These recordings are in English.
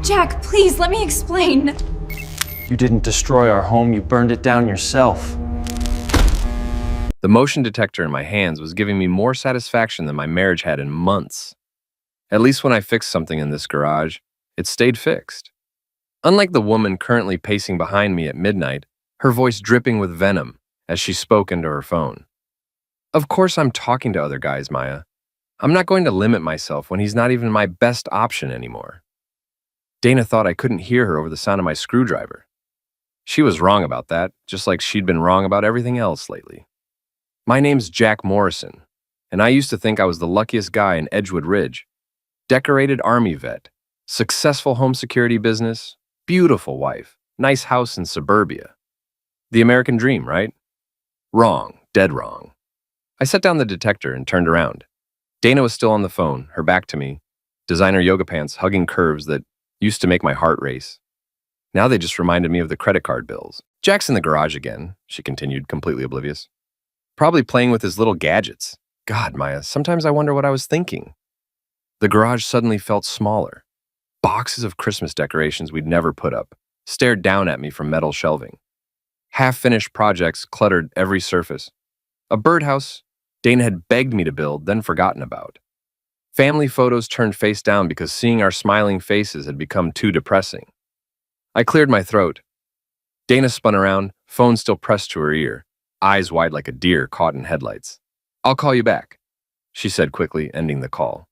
Jack, please, let me explain. You didn't destroy our home, you burned it down yourself. The motion detector in my hands was giving me more satisfaction than my marriage had in months. At least when I fixed something in this garage, it stayed fixed. Unlike the woman currently pacing behind me at midnight, her voice dripping with venom as she spoke into her phone. Of course I'm talking to other guys, Maya. I'm not going to limit myself when he's not even my best option anymore. Dana thought I couldn't hear her over the sound of my screwdriver. She was wrong about that, just like she'd been wrong about everything else lately. My name's Jack Morrison, and I used to think I was the luckiest guy in Edgewood Ridge. Decorated Army vet, successful home security business, beautiful wife, nice house in suburbia. The American dream, right? Wrong, dead wrong. I set down the detector and turned around. Dana was still on the phone, her back to me, designer yoga pants hugging curves that used to make my heart race. Now they just reminded me of the credit card bills. Jack's in the garage again, she continued, completely oblivious. Probably playing with his little gadgets. God, Maya, sometimes I wonder what I was thinking. The garage suddenly felt smaller. Boxes of Christmas decorations we'd never put up stared down at me from metal shelving. Half-finished projects cluttered every surface. A birdhouse Dana had begged me to build, then forgotten about. Family photos turned face down because seeing our smiling faces had become too depressing. I cleared my throat. Dana spun around, phone still pressed to her ear, eyes wide like a deer caught in headlights. "I'll call you back," she said quickly, ending the call.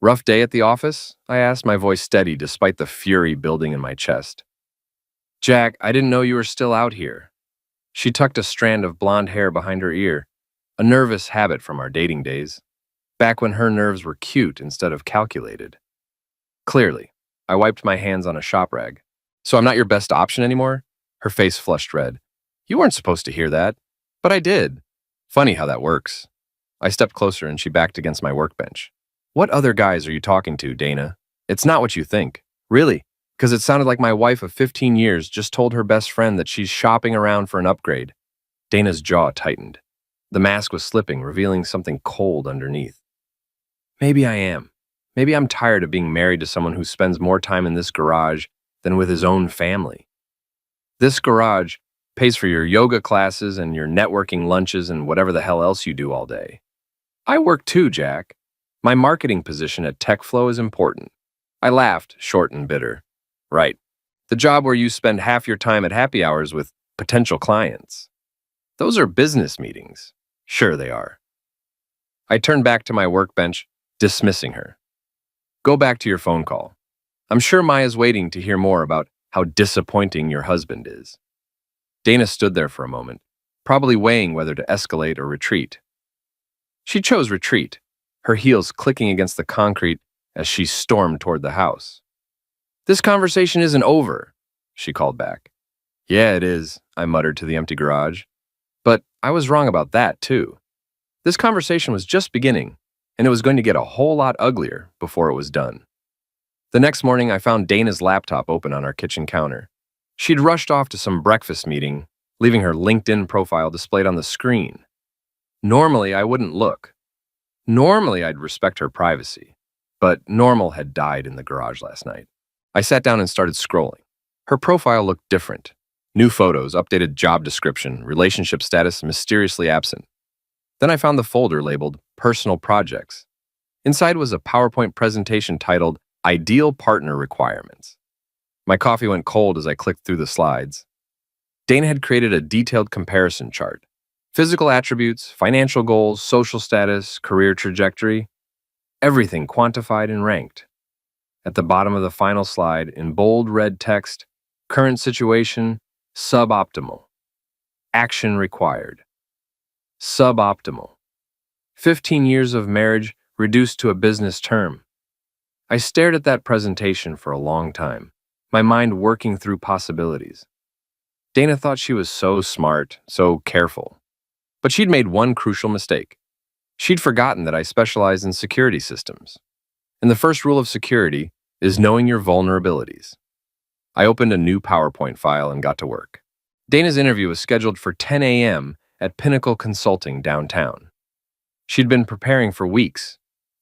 "Rough day at the office?" I asked, my voice steady despite the fury building in my chest. "Jack, I didn't know you were still out here." She tucked a strand of blonde hair behind her ear, a nervous habit from our dating days, back when her nerves were cute instead of calculated. Clearly, I wiped my hands on a shop rag. "So I'm not your best option anymore?" Her face flushed red. "You weren't supposed to hear that." "But I did." "Funny how that works." I stepped closer and she backed against my workbench. "What other guys are you talking to, Dana? It's not what you think. Really, because it sounded like my wife of 15 years just told her best friend that she's shopping around for an upgrade." Dana's jaw tightened. The mask was slipping, revealing something cold underneath. "Maybe I am. Maybe I'm tired of being married to someone who spends more time in this garage than with his own family. This garage pays for your yoga classes and your networking lunches and whatever the hell else you do all day. I work too, Jack. My marketing position at TechFlow is important." I laughed, short and bitter. "Right. The job where you spend half your time at happy hours with potential clients. Those are business meetings." "Sure they are." I turned back to my workbench, dismissing her. "Go back to your phone call. I'm sure Maya's waiting to hear more about how disappointing your husband is." Dana stood there for a moment, probably weighing whether to escalate or retreat. She chose retreat, her heels clicking against the concrete as she stormed toward the house. "This conversation isn't over," she called back. "Yeah, it is," I muttered to the empty garage. But I was wrong about that, too. This conversation was just beginning, and it was going to get a whole lot uglier before it was done. The next morning, I found Dana's laptop open on our kitchen counter. She'd rushed off to some breakfast meeting, leaving her LinkedIn profile displayed on the screen. Normally, I wouldn't look. Normally, I'd respect her privacy. But normal had died in the garage last night. I sat down and started scrolling. Her profile looked different. New photos, updated job description, relationship status mysteriously absent. Then I found the folder labeled Personal Projects. Inside was a PowerPoint presentation titled Ideal Partner Requirements. My coffee went cold as I clicked through the slides. Dana had created a detailed comparison chart. Physical attributes, financial goals, social status, career trajectory. Everything quantified and ranked. At the bottom of the final slide, in bold red text, current situation, suboptimal. Action required. Suboptimal. 15 years of marriage reduced to a business term. I stared at that presentation for a long time, my mind working through possibilities. Dana thought she was so smart, so careful. But she'd made one crucial mistake. She'd forgotten that I specialize in security systems. And the first rule of security is knowing your vulnerabilities. I opened a new PowerPoint file and got to work. Dana's interview was scheduled for 10 a.m. at Pinnacle Consulting downtown. She'd been preparing for weeks,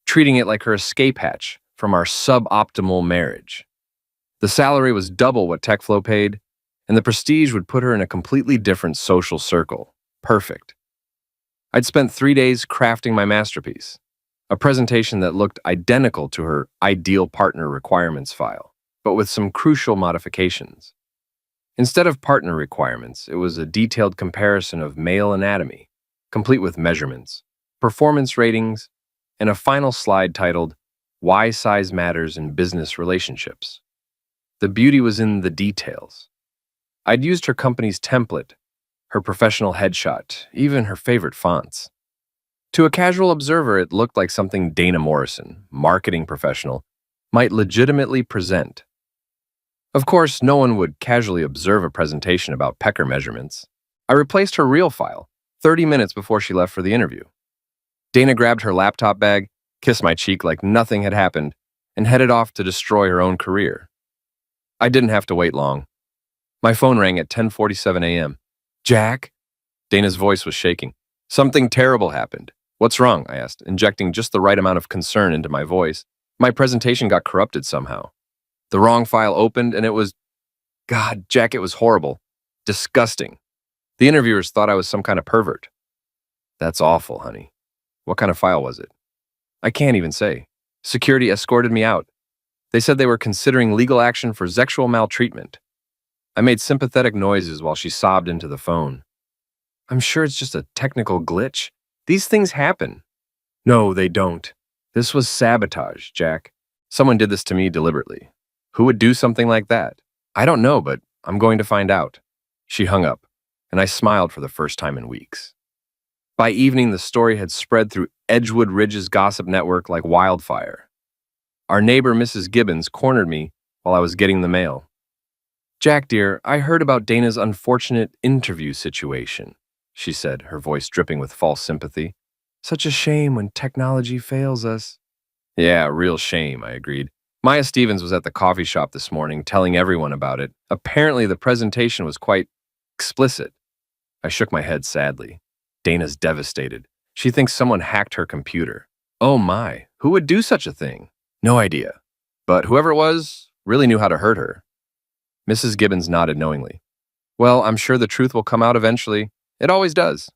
treating it like her escape hatch from our suboptimal marriage. The salary was double what TechFlow paid, and the prestige would put her in a completely different social circle. Perfect. I'd spent 3 days crafting my masterpiece, a presentation that looked identical to her ideal partner requirements file, but with some crucial modifications. Instead of partner requirements, it was a detailed comparison of male anatomy, complete with measurements, performance ratings, and a final slide titled, Why Size Matters in Business Relationships. The beauty was in the details. I'd used her company's template, her professional headshot, even her favorite fonts. To a casual observer, it looked like something Dana Morrison, marketing professional, might legitimately present. Of course, no one would casually observe a presentation about pecker measurements. I replaced her real file 30 minutes before she left for the interview. Dana grabbed her laptop bag, kissed my cheek like nothing had happened, and headed off to destroy her own career. I didn't have to wait long. My phone rang at 10:47 a.m. Jack? Dana's voice was shaking. Something terrible happened. What's wrong? I asked, injecting just the right amount of concern into my voice. My presentation got corrupted somehow. The wrong file opened, and it was... God, Jack, it was horrible. Disgusting. The interviewers thought I was some kind of pervert. That's awful, honey. What kind of file was it? I can't even say. Security escorted me out. They said they were considering legal action for sexual maltreatment. I made sympathetic noises while she sobbed into the phone. I'm sure it's just a technical glitch. These things happen. No, they don't. This was sabotage, Jack. Someone did this to me deliberately. Who would do something like that? I don't know, but I'm going to find out. She hung up, and I smiled for the first time in weeks. By evening, the story had spread through Edgewood Ridge's gossip network like wildfire. Our neighbor, Mrs. Gibbons, cornered me while I was getting the mail. Jack, dear, I heard about Dana's unfortunate interview situation, she said, her voice dripping with false sympathy. Such a shame when technology fails us. Yeah, real shame, I agreed. Maya Stevens was at the coffee shop this morning telling everyone about it. Apparently, the presentation was quite explicit. I shook my head sadly. Dana's devastated. She thinks someone hacked her computer. Oh my, who would do such a thing? No idea. But whoever it was really knew how to hurt her. Mrs. Gibbons nodded knowingly. Well, I'm sure the truth will come out eventually. It always does.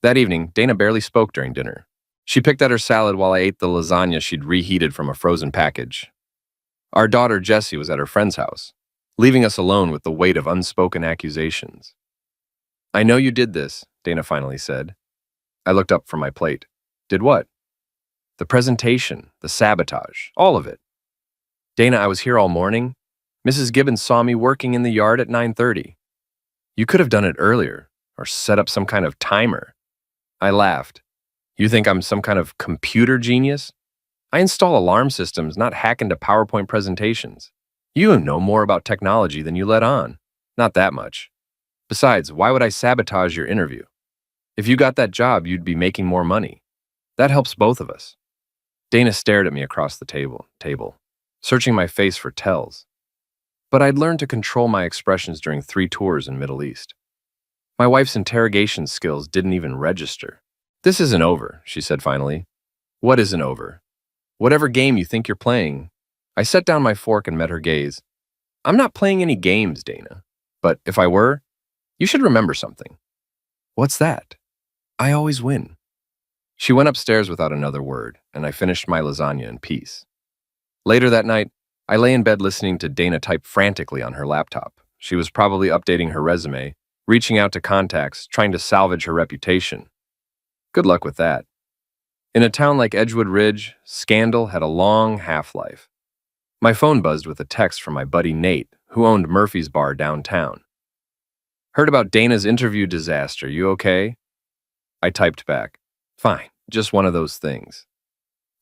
That evening, Dana barely spoke during dinner. She picked at her salad while I ate the lasagna she'd reheated from a frozen package. Our daughter Jessie was at her friend's house, leaving us alone with the weight of unspoken accusations. I know you did this, Dana finally said. I looked up from my plate. Did what? The presentation, the sabotage, all of it. Dana, I was here all morning. Mrs. Gibbons saw me working in the yard at 9:30. You could have done it earlier, or set up some kind of timer. I laughed. You think I'm some kind of computer genius? I install alarm systems, not hack into PowerPoint presentations. You know more about technology than you let on. Not that much. Besides, why would I sabotage your interview? If you got that job, you'd be making more money. That helps both of us. Dana stared at me across the table, searching my face for tells. But I'd learned to control my expressions during 3 tours in Middle East. My wife's interrogation skills didn't even register. This isn't over, she said finally. What isn't over? Whatever game you think you're playing. I set down my fork and met her gaze. I'm not playing any games, Dana. But if I were, you should remember something. What's that? I always win. She went upstairs without another word, and I finished my lasagna in peace. Later that night, I lay in bed listening to Dana type frantically on her laptop. She was probably updating her resume, reaching out to contacts, trying to salvage her reputation. Good luck with that. In a town like Edgewood Ridge, scandal had a long half-life. My phone buzzed with a text from my buddy Nate, who owned Murphy's Bar downtown. Heard about Dana's interview disaster. You okay? I typed back. Fine, just one of those things.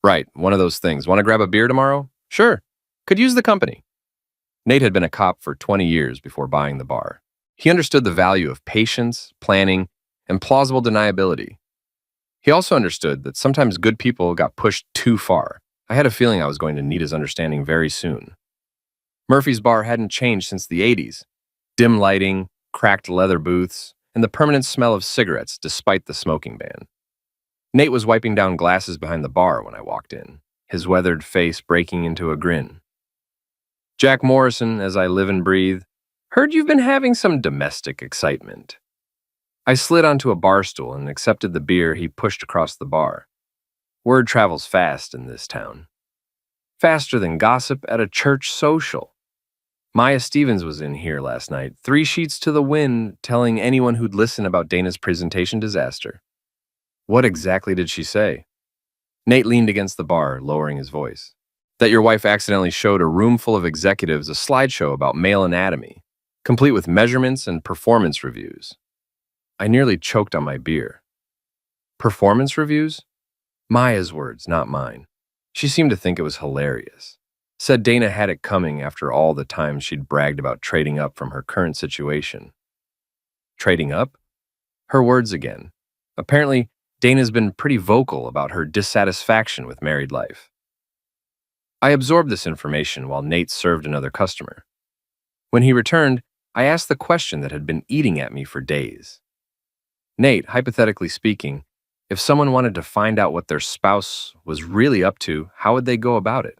Right, one of those things. Want to grab a beer tomorrow? Sure. Could use the company. Nate had been a cop for 20 years before buying the bar. He understood the value of patience, planning, and plausible deniability. He also understood that sometimes good people got pushed too far. I had a feeling I was going to need his understanding very soon. Murphy's Bar hadn't changed since the 80s. Dim lighting, cracked leather booths, and the permanent smell of cigarettes despite the smoking ban. Nate was wiping down glasses behind the bar when I walked in, his weathered face breaking into a grin. Jack Morrison, as I live and breathe. Heard you've been having some domestic excitement. I slid onto a bar stool and accepted the beer he pushed across the bar. Word travels fast in this town. Faster than gossip at a church social. Maya Stevens was in here last night, 3 sheets to the wind, telling anyone who'd listen about Dana's presentation disaster. What exactly did she say? Nate leaned against the bar, lowering his voice. That your wife accidentally showed a room full of executives a slideshow about male anatomy, complete with measurements and performance reviews. I nearly choked on my beer. Performance reviews? Maya's words, not mine. She seemed to think it was hilarious. Said Dana had it coming after all the times she'd bragged about trading up from her current situation. Trading up? Her words again. Apparently, Dana's been pretty vocal about her dissatisfaction with married life. I absorbed this information while Nate served another customer. When he returned, I asked the question that had been eating at me for days. Nate, hypothetically speaking, if someone wanted to find out what their spouse was really up to, how would they go about it?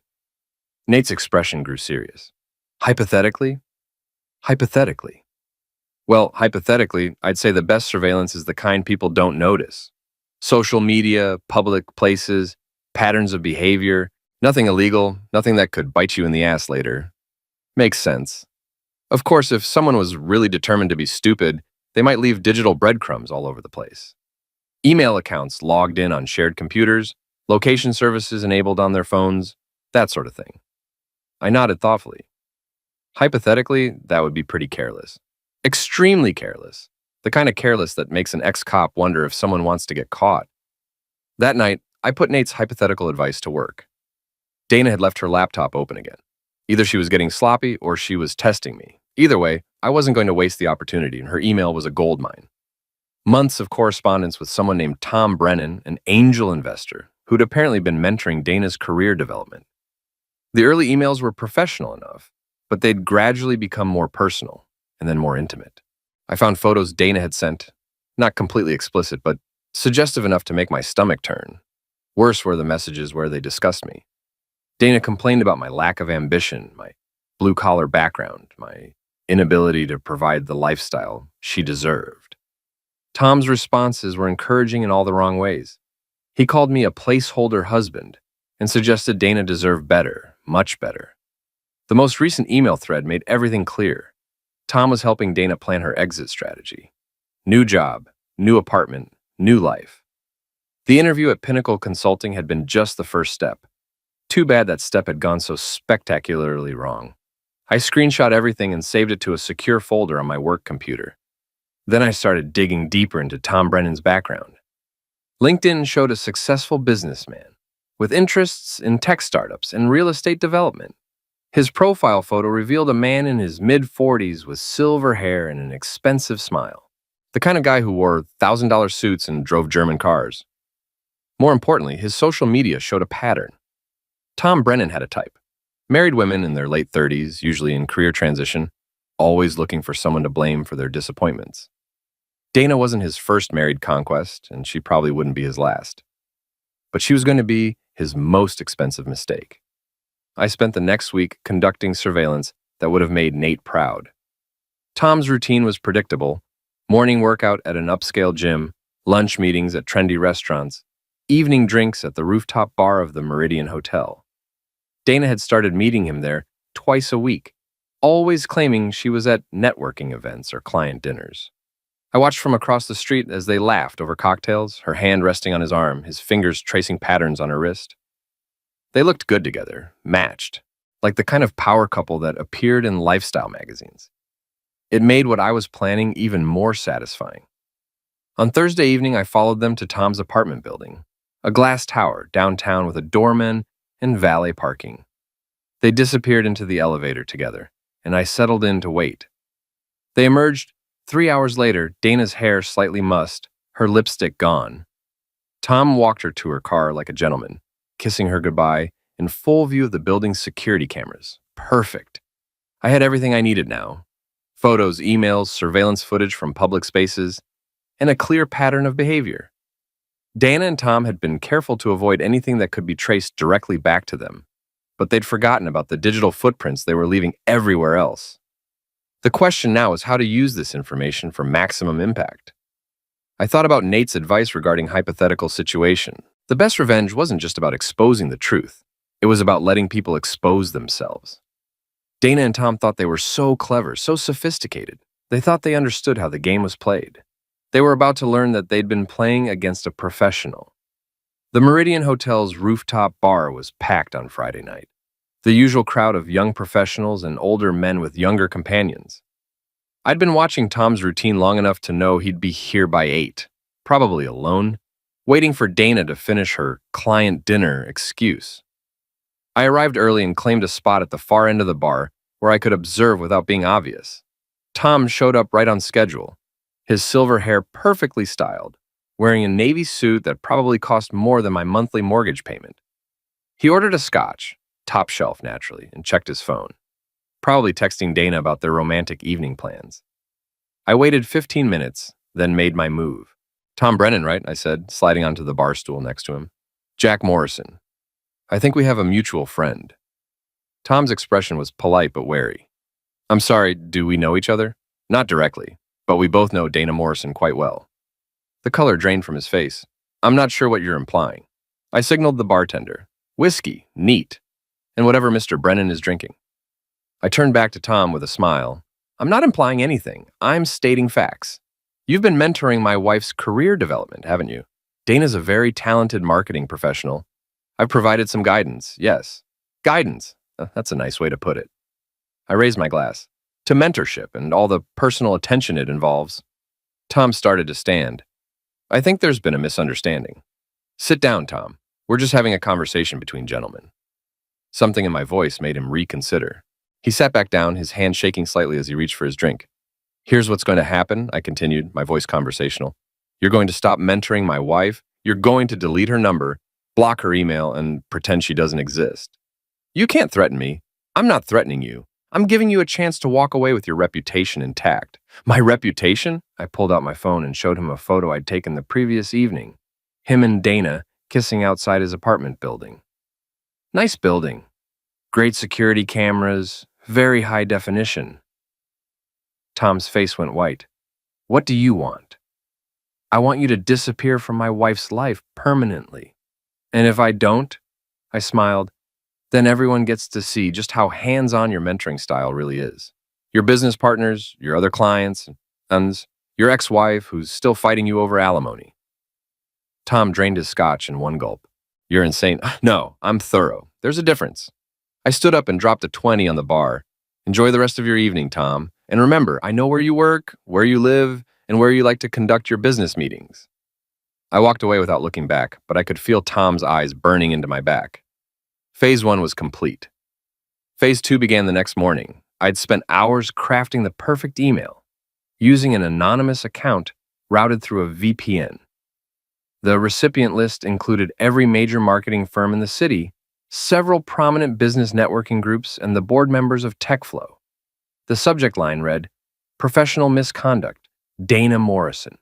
Nate's expression grew serious. Hypothetically? Hypothetically. Well, hypothetically, I'd say the best surveillance is the kind people don't notice. Social media, public places, patterns of behavior, nothing illegal, nothing that could bite you in the ass later. Makes sense. Of course, if someone was really determined to be stupid, they might leave digital breadcrumbs all over the place. Email accounts logged in on shared computers, location services enabled on their phones, that sort of thing. I nodded thoughtfully. Hypothetically, that would be pretty careless. Extremely careless. The kind of careless that makes an ex-cop wonder if someone wants to get caught. That night, I put Nate's hypothetical advice to work. Dana had left her laptop open again. Either she was getting sloppy or she was testing me. Either way, I wasn't going to waste the opportunity, and her email was a goldmine. Months of correspondence with someone named Tom Brennan, an angel investor, who'd apparently been mentoring Dana's career development. The early emails were professional enough, but they'd gradually become more personal and then more intimate. I found photos Dana had sent, not completely explicit, but suggestive enough to make my stomach turn. Worse were the messages where they discussed me. Dana complained about my lack of ambition, my blue-collar background, my inability to provide the lifestyle she deserved. Tom's responses were encouraging in all the wrong ways. He called me a placeholder husband and suggested Dana deserved better, much better. The most recent email thread made everything clear. Tom was helping Dana plan her exit strategy. New job, new apartment, new life. The interview at Pinnacle Consulting had been just the first step. Too bad that step had gone so spectacularly wrong. I screenshot everything and saved it to a secure folder on my work computer. Then I started digging deeper into Tom Brennan's background. LinkedIn showed a successful businessman with interests in tech startups and real estate development. His profile photo revealed a man in his mid-40s with silver hair and an expensive smile. The kind of guy who wore $1,000 suits and drove German cars. More importantly, his social media showed a pattern. Tom Brennan had a type. Married women in their late 30s, usually in career transition, always looking for someone to blame for their disappointments. Dana wasn't his first married conquest, and she probably wouldn't be his last. But she was going to be his most expensive mistake. I spent the next week conducting surveillance that would have made Nate proud. Tom's routine was predictable: morning workout at an upscale gym, lunch meetings at trendy restaurants, evening drinks at the rooftop bar of the Meridian Hotel. Dana had started meeting him there twice a week, always claiming she was at networking events or client dinners. I watched from across the street as they laughed over cocktails, her hand resting on his arm, his fingers tracing patterns on her wrist. They looked good together, matched, like the kind of power couple that appeared in lifestyle magazines. It made what I was planning even more satisfying. On Thursday evening, I followed them to Tom's apartment building, a glass tower downtown with a doorman and valet parking. They disappeared into the elevator together, and I settled in to wait. They emerged 3 hours later, Dana's hair slightly mussed, her lipstick gone. Tom walked her to her car like a gentleman, kissing her goodbye in full view of the building's security cameras. Perfect. I had everything I needed now. Photos, emails, surveillance footage from public spaces, and a clear pattern of behavior. Dana and Tom had been careful to avoid anything that could be traced directly back to them. but they'd forgotten about the digital footprints they were leaving everywhere else. The question now is how to use this information for maximum impact. I thought about Nate's advice regarding hypothetical situation. The best revenge wasn't just about exposing the truth. It was about letting people expose themselves. Dana and Tom thought they were so clever, so sophisticated. They thought they understood how the game was played. They were about to learn that they'd been playing against a professional. The Meridian Hotel's rooftop bar was packed on Friday night. The usual crowd of young professionals and older men with younger companions. I'd been watching Tom's routine long enough to know he'd be here by 8, probably alone, waiting for Dana to finish her client dinner excuse. I arrived early and claimed a spot at the far end of the bar where I could observe without being obvious. Tom showed up right on schedule, his silver hair perfectly styled, wearing a navy suit that probably cost more than my monthly mortgage payment. He ordered a scotch, top shelf naturally, and checked his phone, probably texting Dana about their romantic evening plans. I waited 15 minutes, then made my move. Tom Brennan, right? I said, sliding onto the bar stool next to him. Jack Morrison. I think we have a mutual friend. Tom's expression was polite but wary. I'm sorry, do we know each other? Not directly, but we both know Dana Morrison quite well. The color drained from his face. I'm not sure what you're implying. I signaled the bartender. Whiskey, neat, and whatever Mr. Brennan is drinking. I turned back to Tom with a smile. I'm not implying anything. I'm stating facts. You've been mentoring my wife's career development, haven't you? Dana's a very talented marketing professional. I've provided some guidance, yes. Guidance. That's a nice way to put it. I raised my glass. To mentorship and all the personal attention it involves. Tom started to stand. I think there's been a misunderstanding. Sit down, Tom. We're just having a conversation between gentlemen. Something in my voice made him reconsider. He sat back down, his hand shaking slightly as he reached for his drink. Here's what's going to happen, I continued, my voice conversational. You're going to stop mentoring my wife. You're going to delete her number, block her email, and pretend she doesn't exist. You can't threaten me. I'm not threatening you. I'm giving you a chance to walk away with your reputation intact. My reputation? I pulled out my phone and showed him a photo I'd taken the previous evening. Him and Dana kissing outside his apartment building. Nice building. Great security cameras, very high definition. Tom's face went white. What do you want? I want you to disappear from my wife's life permanently. And if I don't, I smiled, then everyone gets to see just how hands-on your mentoring style really is. Your business partners, your other clients, and your ex-wife who's still fighting you over alimony. Tom drained his scotch in one gulp. You're insane. No, I'm thorough. There's a difference. I stood up and dropped a 20 on the bar. Enjoy the rest of your evening, Tom. And remember, I know where you work, where you live, and where you like to conduct your business meetings. I walked away without looking back, but I could feel Tom's eyes burning into my back. Phase 1 was complete. Phase 2 began the next morning. I'd spent hours crafting the perfect email, using an anonymous account routed through a VPN. The recipient list included every major marketing firm in the city, several prominent business networking groups, and the board members of TechFlow. The subject line read, Professional Misconduct, Dana Morrison.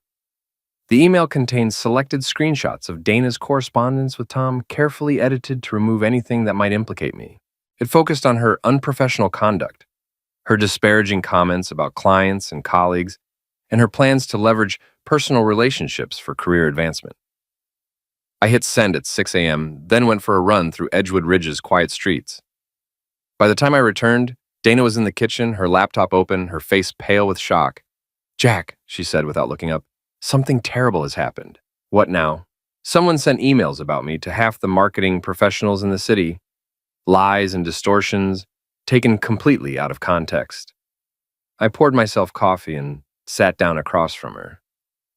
The email contained selected screenshots of Dana's correspondence with Tom, carefully edited to remove anything that might implicate me. It focused on her unprofessional conduct, her disparaging comments about clients and colleagues, and her plans to leverage personal relationships for career advancement. I hit send at 6 a.m., then went for a run through Edgewood Ridge's quiet streets. By the time I returned, Dana was in the kitchen, her laptop open, her face pale with shock. Jack, she said without looking up, something terrible has happened. What now? Someone sent emails about me to half the marketing professionals in the city. Lies and distortions, taken completely out of context. I poured myself coffee and sat down across from her.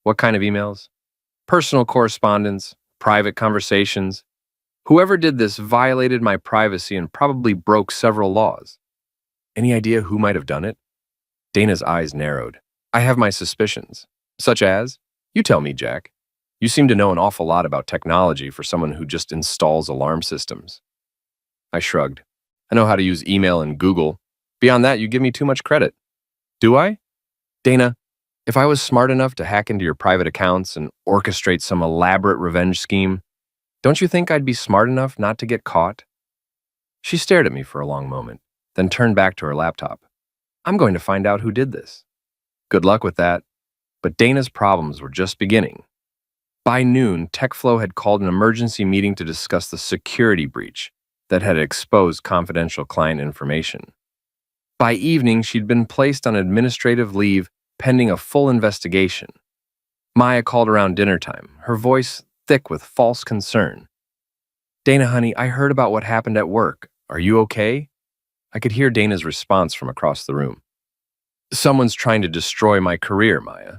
What kind of emails? Personal correspondence, private conversations. Whoever did this violated my privacy and probably broke several laws. Any idea who might have done it? Dana's eyes narrowed. I have my suspicions. Such as? You tell me, Jack. You seem to know an awful lot about technology for someone who just installs alarm systems. I shrugged. I know how to use email and Google. Beyond that, you give me too much credit. Do I? Dana, if I was smart enough to hack into your private accounts and orchestrate some elaborate revenge scheme, don't you think I'd be smart enough not to get caught? She stared at me for a long moment, then turned back to her laptop. I'm going to find out who did this. Good luck with that. But Dana's problems were just beginning. By noon, TechFlow had called an emergency meeting to discuss the security breach that had exposed confidential client information. By evening, she'd been placed on administrative leave pending a full investigation. Maya called around dinner time, her voice thick with false concern. Dana, honey, I heard about what happened at work. Are you okay? I could hear Dana's response from across the room. Someone's trying to destroy my career, Maya.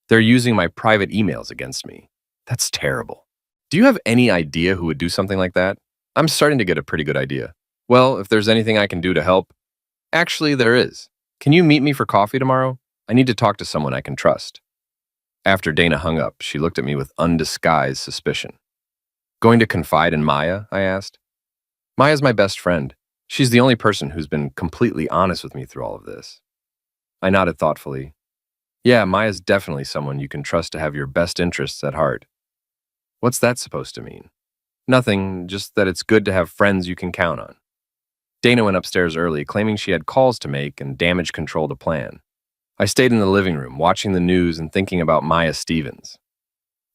They're using my private emails against me. That's terrible. Do you have any idea who would do something like that? I'm starting to get a pretty good idea. Well, if there's anything I can do to help. Actually, there is. Can you meet me for coffee tomorrow? I need to talk to someone I can trust. After Dana hung up, she looked at me with undisguised suspicion. Going to confide in Maya? I asked. Maya's my best friend. She's the only person who's been completely honest with me through all of this. I nodded thoughtfully. Yeah, Maya's definitely someone you can trust to have your best interests at heart. What's that supposed to mean? Nothing, just that it's good to have friends you can count on. Dana went upstairs early, claiming she had calls to make and damage control to plan. I stayed in the living room, watching the news and thinking about Maya Stevens.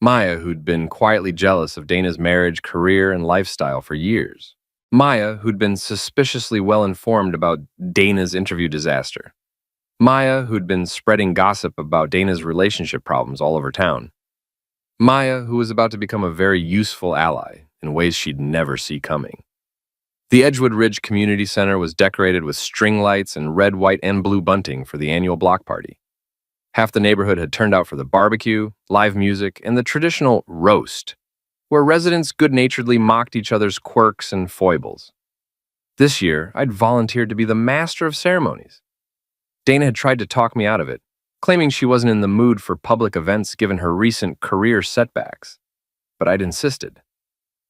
Maya, who'd been quietly jealous of Dana's marriage, career, and lifestyle for years. Maya, who'd been suspiciously well-informed about Dana's interview disaster. Maya, who'd been spreading gossip about Dana's relationship problems all over town. Maya, who was about to become a very useful ally in ways she'd never see coming. The Edgewood Ridge Community Center was decorated with string lights and red, white, and blue bunting for the annual block party. Half the neighborhood had turned out for the barbecue, live music, and the traditional roast, where residents good-naturedly mocked each other's quirks and foibles. This year, I'd volunteered to be the master of ceremonies. Dana had tried to talk me out of it, claiming she wasn't in the mood for public events given her recent career setbacks. But I'd insisted.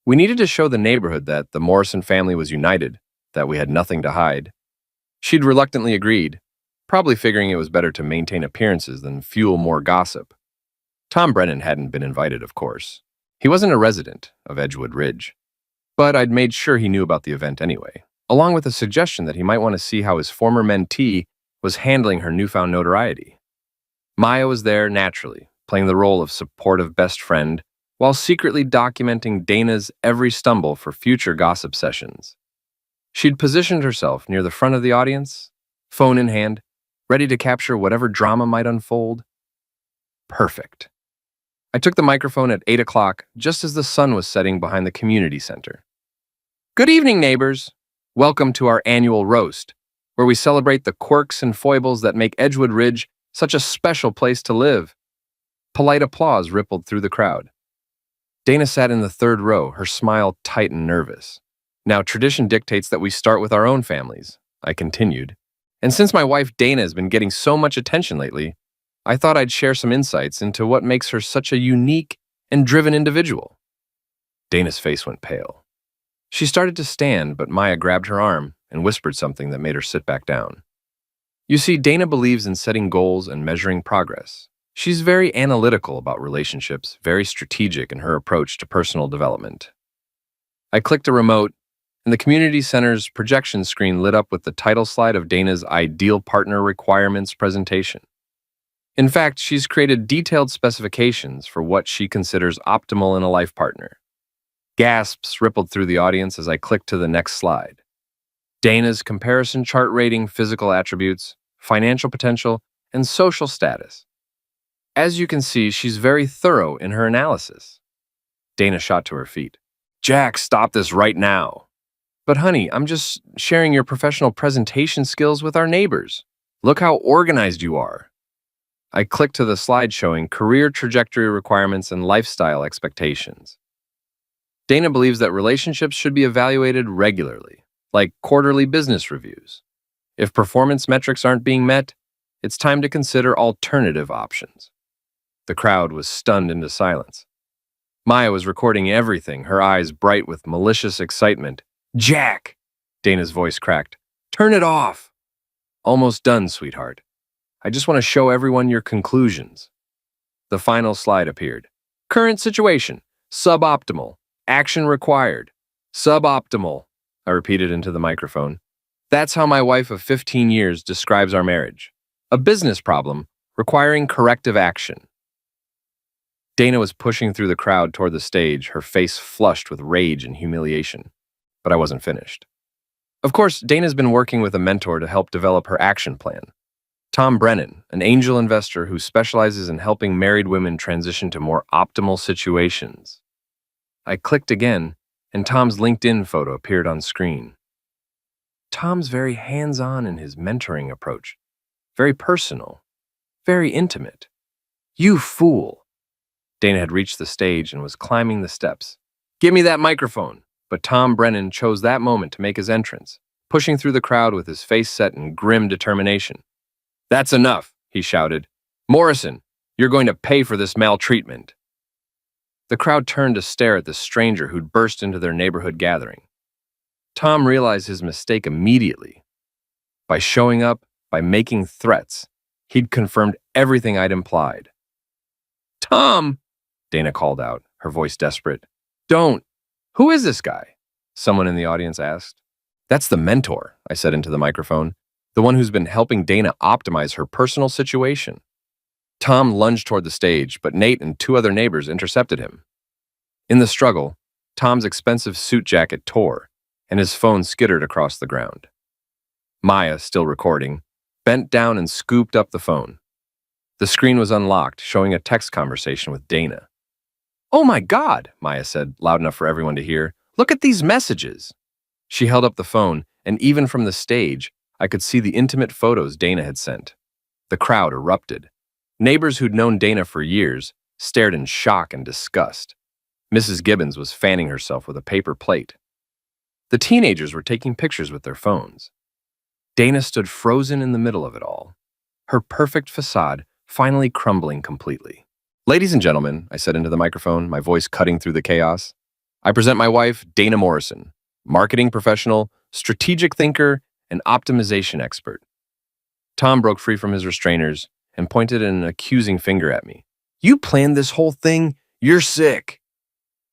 We needed to show the neighborhood that the Morrison family was united, that we had nothing to hide. She'd reluctantly agreed, probably figuring it was better to maintain appearances than fuel more gossip. Tom Brennan hadn't been invited, of course. He wasn't a resident of Edgewood Ridge. But I'd made sure he knew about the event anyway, along with a suggestion that he might want to see how his former mentee was handling her newfound notoriety. Maya was there naturally, playing the role of supportive best friend, while secretly documenting Dana's every stumble for future gossip sessions. She'd positioned herself near the front of the audience, phone in hand, ready to capture whatever drama might unfold. Perfect. I took the microphone at 8 o'clock, just as the sun was setting behind the community center. Good evening, neighbors. Welcome to our annual roast, where we celebrate the quirks and foibles that make Edgewood Ridge such a special place to live. Polite applause rippled through the crowd. Dana sat in the third row, her smile tight and nervous. Now, tradition dictates that we start with our own families, I continued. And since my wife Dana has been getting so much attention lately, I thought I'd share some insights into what makes her such a unique and driven individual. Dana's face went pale. She started to stand, but Maya grabbed her arm and whispered something that made her sit back down. You see, Dana believes in setting goals and measuring progress. She's very analytical about relationships, very strategic in her approach to personal development. I clicked a remote, and the community center's projection screen lit up with the title slide of Dana's Ideal Partner Requirements presentation. In fact, she's created detailed specifications for what she considers optimal in a life partner. Gasps rippled through the audience as I clicked to the next slide. Dana's comparison chart rating physical attributes, financial potential, and social status. As you can see, she's very thorough in her analysis. Dana shot to her feet. Jack, stop this right now. But honey, I'm just sharing your professional presentation skills with our neighbors. Look how organized you are. I clicked to the slide showing career trajectory requirements and lifestyle expectations. Dana believes that relationships should be evaluated regularly, like quarterly business reviews. If performance metrics aren't being met, it's time to consider alternative options. The crowd was stunned into silence. Maya was recording everything, her eyes bright with malicious excitement. Jack! Dana's voice cracked. Turn it off! Almost done, sweetheart. I just want to show everyone your conclusions. The final slide appeared. Current situation. Suboptimal. Action required. Suboptimal. I repeated into the microphone. That's how my wife of 15 years describes our marriage. A business problem requiring corrective action. Dana was pushing through the crowd toward the stage, her face flushed with rage and humiliation. But I wasn't finished. Of course, Dana's been working with a mentor to help develop her action plan. Tom Brennan, an angel investor who specializes in helping married women transition to more optimal situations. I clicked again, and Tom's LinkedIn photo appeared on screen. Tom's very hands-on in his mentoring approach, very personal, very intimate. You fool! Dana had reached the stage and was climbing the steps. Give me that microphone! But Tom Brennan chose that moment to make his entrance, pushing through the crowd with his face set in grim determination. That's enough, he shouted. Morrison, you're going to pay for this maltreatment. The crowd turned to stare at the stranger who'd burst into their neighborhood gathering. Tom realized his mistake immediately. By showing up, by making threats, he'd confirmed everything I'd implied. Tom, Dana called out, her voice desperate. Don't. Who is this guy? Someone in the audience asked. That's the mentor, I said into the microphone, the one who's been helping Dana optimize her personal situation. Tom lunged toward the stage, but Nate and two other neighbors intercepted him. In the struggle, Tom's expensive suit jacket tore, and his phone skittered across the ground. Maya, still recording, bent down and scooped up the phone. The screen was unlocked, showing a text conversation with Dana. Oh my God, Maya said, loud enough for everyone to hear. Look at these messages. She held up the phone, and even from the stage, I could see the intimate photos Dana had sent. The crowd erupted. Neighbors who'd known Dana for years stared in shock and disgust. Mrs. Gibbons was fanning herself with a paper plate. The teenagers were taking pictures with their phones. Dana stood frozen in the middle of it all, her perfect facade finally crumbling completely. Ladies and gentlemen, I said into the microphone, my voice cutting through the chaos, I present my wife, Dana Morrison, marketing professional, strategic thinker, and optimization expert. Tom broke free from his restrainers and pointed an accusing finger at me. You planned this whole thing? You're sick.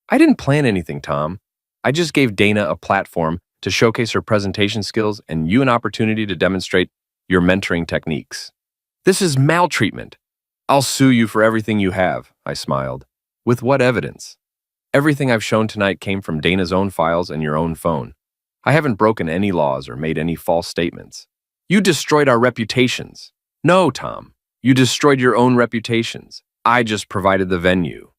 I didn't plan anything, Tom. I just gave Dana a platform to showcase her presentation skills and you an opportunity to demonstrate your mentoring techniques. This is maltreatment. I'll sue you for everything you have, I smiled. With what evidence? Everything I've shown tonight came from Dana's own files and your own phone. I haven't broken any laws or made any false statements. You destroyed our reputations. No, Tom. You destroyed your own reputations. I just provided the venue.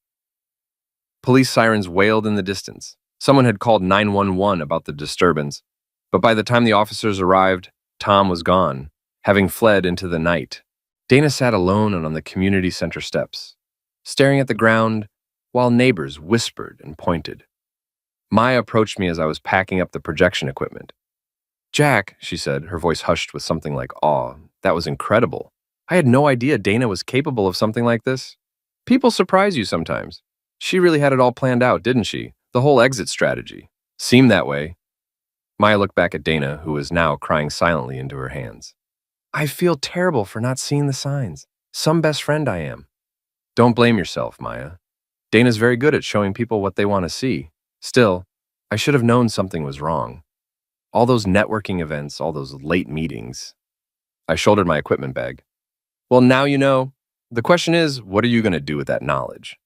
Police sirens wailed in the distance. Someone had called 911 about the disturbance, but by the time the officers arrived, Tom was gone, having fled into the night. Dana sat alone and on the community center steps, staring at the ground while neighbors whispered and pointed. Maya approached me as I was packing up the projection equipment. Jack, she said, her voice hushed with something like awe. That was incredible. I had no idea Dana was capable of something like this. People surprise you sometimes. She really had it all planned out, didn't she? The whole exit strategy. Seemed that way. Maya looked back at Dana, who was now crying silently into her hands. I feel terrible for not seeing the signs. Some best friend I am. Don't blame yourself, Maya. Dana's very good at showing people what they want to see. Still, I should have known something was wrong. All those networking events, all those late meetings. I shouldered my equipment bag. Well, now you know. The question is, what are you going to do with that knowledge?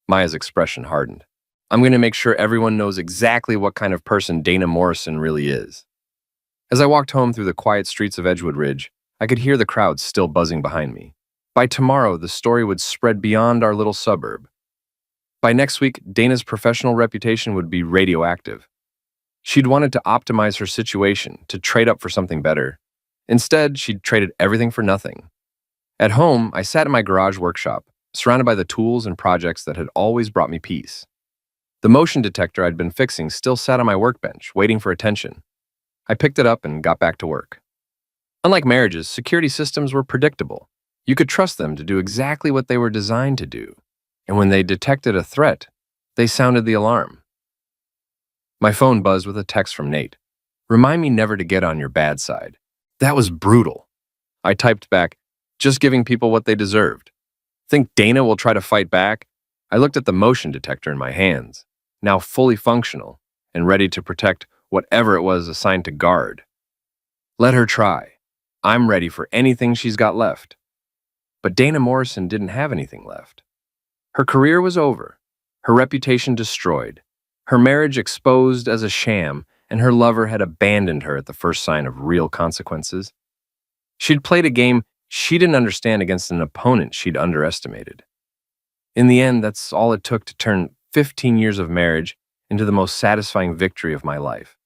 Maya's expression hardened. I'm going to make sure everyone knows exactly what kind of person Dana Morrison really is. As I walked home through the quiet streets of Edgewood Ridge, I could hear the crowd still buzzing behind me. By tomorrow, the story would spread beyond our little suburb. By next week, Dana's professional reputation would be radioactive. She'd wanted to optimize her situation, to trade up for something better. Instead, she'd traded everything for nothing. At home, I sat in my garage workshop, surrounded by the tools and projects that had always brought me peace. The motion detector I'd been fixing still sat on my workbench, waiting for attention. I picked it up and got back to work. Unlike marriages, security systems were predictable. You could trust them to do exactly what they were designed to do. And when they detected a threat, they sounded the alarm. My phone buzzed with a text from Nate. Remind me never to get on your bad side. That was brutal. I typed back, just giving people what they deserved. Think Dana will try to fight back? I looked at the motion detector in my hands, now fully functional and ready to protect whatever it was assigned to guard. Let her try. I'm ready for anything she's got left. But Dana Morrison didn't have anything left. Her career was over, her reputation destroyed, her marriage exposed as a sham, and her lover had abandoned her at the first sign of real consequences. She'd played a game she didn't understand against an opponent she'd underestimated. In the end, that's all it took to turn 15 years of marriage into the most satisfying victory of my life.